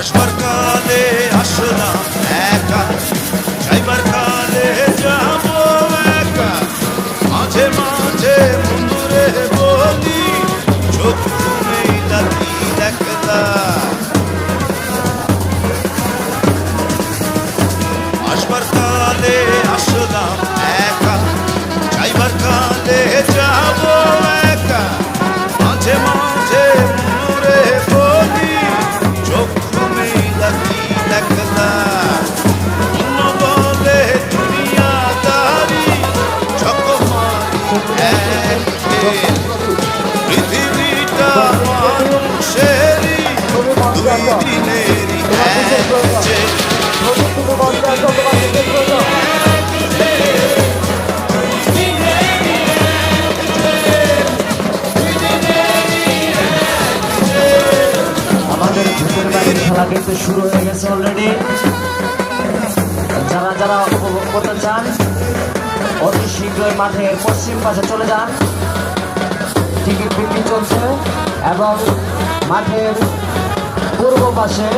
আসবার কালে আসলাম একা, যাইবার কালে যাব একা। মাঝে মাঝে বন্ধুরে বলি, চোখ ঘুমেই লাগি একলা। আসবার কালে আসলাম একা, যাইবার কালে যাব একা। মাঝে মাঝে বন্ধুরে বলি, চোখ ঘুমেই লাগি একলা। অন্য বলে দুনিয়াদারি, ঝকমারি একের। পৃথিবীটা মানুষেরই, দুই দিনেরই এক যে। আমাদের ভূতের বাড়ির খেলা কিন্তু শুরু হয়ে গেছে অলরেডি। যারা যারা উপভোগ করতে চান অতি শীঘ্রই মাঠের পশ্চিম পাশে চলে যান, টিকিট বিক্রি চলছে। এবং মাঠের পূর্ব পাশে